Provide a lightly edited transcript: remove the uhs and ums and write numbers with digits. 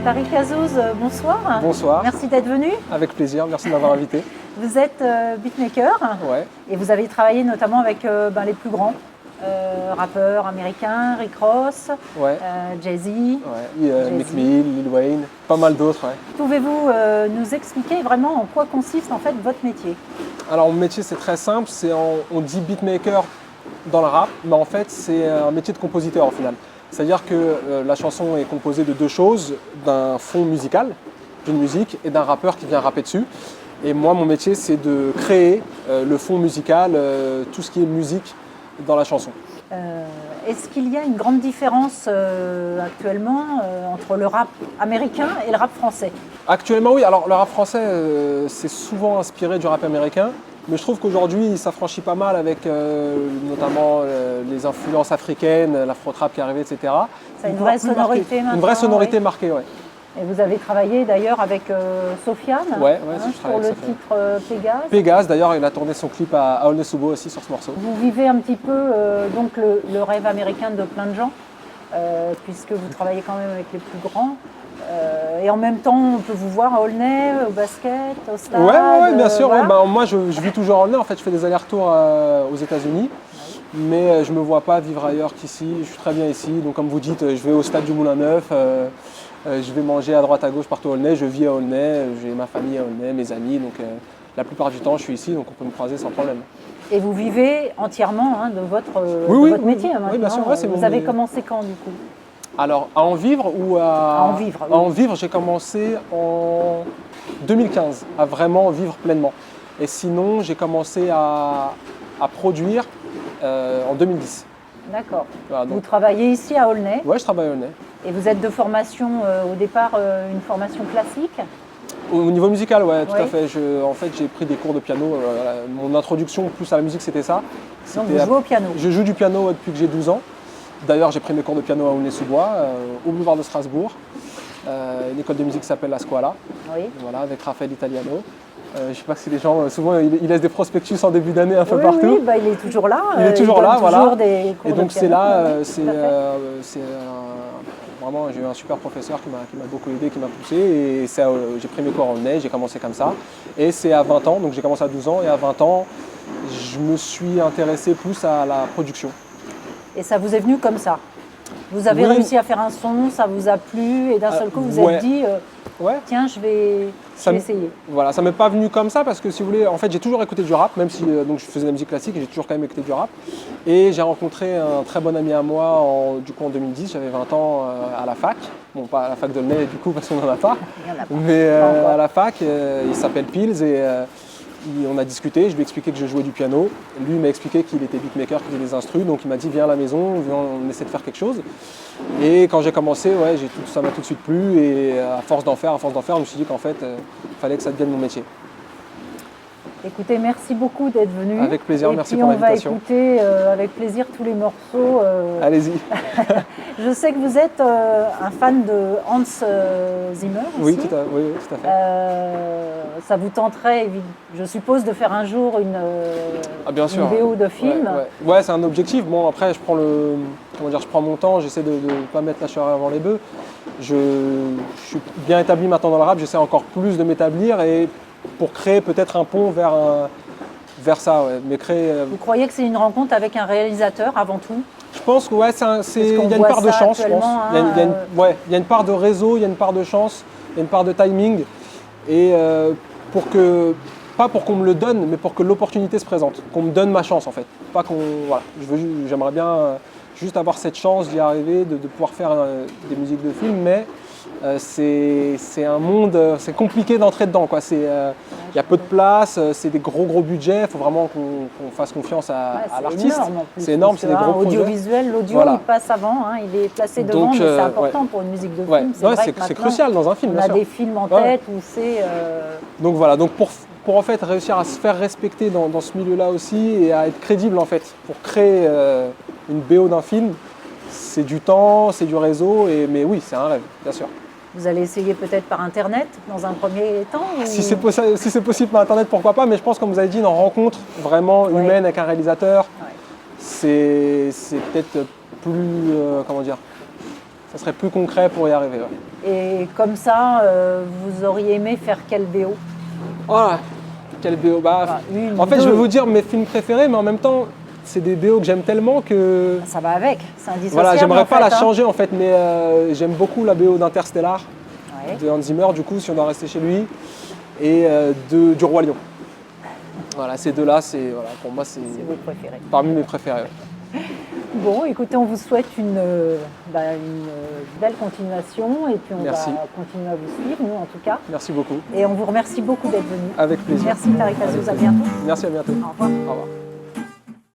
Tariq Azouz, bonsoir. Bonsoir. Merci d'être venu. Avec plaisir, merci de m'avoir invité. Vous êtes beatmaker Ouais. et vous avez travaillé notamment avec les plus grands rappeurs américains, Rick Ross, Ouais. Jay-Z. Ouais. Meek Mill, Lil Wayne, pas mal d'autres. Ouais. Pouvez-vous nous expliquer vraiment en quoi consiste en fait votre métier? Alors mon métier c'est très simple, on dit beatmaker dans le rap, mais en fait c'est un métier de compositeur au final. C'est-à-dire que la chanson est composée de deux choses, d'un fond musical, d'une musique, et d'un rappeur qui vient rapper dessus. Et moi, mon métier, c'est de créer le fond musical, tout ce qui est musique dans la chanson. Est-ce qu'il y a une grande différence actuellement entre le rap américain et le rap français? Actuellement, oui. Alors, le rap français, c'est souvent inspiré du rap américain. Mais je trouve qu'aujourd'hui, il s'affranchit pas mal avec notamment les influences africaines, l'afro-trap qui est arrivé, etc. Ça a une vraie sonorité maintenant. Une vraie sonorité marquée, oui. Et vous avez travaillé d'ailleurs avec Sofiane pour le titre Pégase. Pégase, d'ailleurs, il a tourné son clip à Aulnay-sous-Bois aussi sur ce morceau. Vous vivez un petit peu donc le rêve américain de plein de gens, puisque vous travaillez quand même avec les plus grands. Et en même temps, on peut vous voir à Aulnay, au basket, au stade. Ouais, bien sûr. Voilà. Ouais, moi, je vis toujours à Aulnay. En fait, je fais des allers-retours aux États-Unis. Mais je ne me vois pas vivre ailleurs qu'ici. Je suis très bien ici. Donc, comme vous dites, je vais au stade du Moulin Neuf. Je vais manger à droite à gauche partout à Aulnay. Je vis à Aulnay. J'ai ma famille à Aulnay, mes amis. Donc, la plupart du temps, je suis ici. Donc, on peut me croiser sans problème. Et vous vivez entièrement de votre métier maintenant. Oui, bien sûr. Ouais, vous avez commencé quand, du coup? Alors, à en vivre ou à en vivre? Oui. À en vivre, j'ai commencé en 2015, à vraiment vivre pleinement. Et sinon, j'ai commencé à produire en 2010. D'accord. Voilà, donc, vous travaillez ici à Aulnay? Ouais, je travaille à Aulnay. Et vous êtes de formation, au départ, une formation classique? Au niveau musical, ouais, tout à fait. En fait, j'ai pris des cours de piano. Mon introduction plus à la musique, c'était ça. Donc vous jouez au piano? Je joue du piano depuis que j'ai 12 ans. D'ailleurs, j'ai pris mes cours de piano à Aulnay-sous-Bois, au boulevard de Strasbourg. Une école de musique qui s'appelle La Scuola, voilà, avec Raphaël Italiano. Je ne sais pas si les gens, souvent, ils laissent des prospectus en début d'année un peu partout. Oui, il est toujours là. Il est toujours là, voilà. Des cours et donc de piano, c'est là, vraiment, j'ai eu un super professeur qui m'a beaucoup aidé, qui m'a poussé. Et j'ai pris mes cours en Aulnay, j'ai commencé comme ça. Et c'est à 20 ans, donc j'ai commencé à 12 ans, et à 20 ans, je me suis intéressé plus à la production. Et ça vous est venu comme ça? Vous avez réussi à faire un son, ça vous a plu, et d'un seul coup vous êtes dit tiens, je vais essayer. Voilà, ça m'est pas venu comme ça parce que si vous voulez, en fait j'ai toujours écouté du rap, même si donc je faisais de la musique classique, j'ai toujours quand même écouté du rap. Et j'ai rencontré un très bon ami à moi en 2010, j'avais 20 ans à la fac. Bon, pas à la fac d'Aulnay du coup parce qu'on n'en a pas. Mais à la fac, il s'appelle Pils et on a discuté, je lui ai expliqué que je jouais du piano. Lui m'a expliqué qu'il était beatmaker, qu'il faisait des instrus, donc il m'a dit viens à la maison, viens, on essaie de faire quelque chose. Et quand j'ai commencé, ça m'a tout de suite plu et à force d'en faire, je me suis dit qu'en fait, il fallait que ça devienne mon métier. Écoutez, merci beaucoup d'être venu. Avec plaisir, merci pour l'invitation. On va écouter avec plaisir tous les morceaux. Allez-y. Je sais que vous êtes un fan de Hans Zimmer aussi. Oui, tout à fait. Ça vous tenterait, je suppose, de faire un jour une VO de film? Ouais, c'est un objectif. Bon, après, je prends mon temps, j'essaie de ne pas mettre la charrue avant les bœufs. Je suis bien établi maintenant dans le rap, j'essaie encore plus de m'établir et pour créer peut-être un pont vers ça. Ouais. Mais Vous croyez que c'est une rencontre avec un réalisateur avant tout? Je pense que il y a une part de chance, je pense. Il y a une part de réseau, il y a une part de chance, il y a une part de timing. Et pas pour qu'on me le donne, mais pour que l'opportunité se présente, qu'on me donne ma chance en fait. Pas j'aimerais bien juste avoir cette chance d'y arriver, de pouvoir faire des musiques de films, mais c'est un monde, c'est compliqué d'entrer dedans, quoi. Il y a peu de place, c'est des gros budgets, il faut vraiment qu'on fasse confiance à l'artiste. C'est énorme, c'est des gros projets. Audiovisuel, l'audio il passe avant, il est placé devant, mais c'est important pour une musique de film. C'est crucial dans un film. On a des films en tête où c'est. Donc voilà, pour en fait réussir à se faire respecter dans ce milieu-là aussi et à être crédible en fait, pour créer une BO d'un film, c'est du temps, c'est du réseau, mais oui, c'est un rêve, bien sûr. Vous allez essayer peut-être par Internet dans un premier temps Si c'est possible par Internet, pourquoi pas, mais je pense, comme vous avez dit, une rencontre vraiment humaine avec un réalisateur, c'est peut-être plus, ça serait plus concret pour y arriver. Ouais. Et comme ça, vous auriez aimé faire quel BO? Voilà, quel BO. Bah, en fait, je vais vous dire mes films préférés, mais en même temps, c'est des BO que j'aime tellement que. Ça va avec, c'est indissociable. Voilà, j'aimerais pas la hein. changer en fait, mais j'aime beaucoup la BO d'Interstellar, Ouais. de Hans Zimmer, du coup, si on doit rester chez lui, et du Roi Lion. Voilà, ces deux-là, voilà, pour moi, c'est C'est vos préférés. parmi mes préférés. Bon, écoutez, on vous souhaite une belle continuation et puis on Merci. va continuer à vous suivre, nous en tout cas. Merci beaucoup. Et on vous remercie beaucoup d'être venu. Avec plaisir. Merci Tariq Azouz, à bientôt. Merci, à bientôt. Au revoir. Au revoir.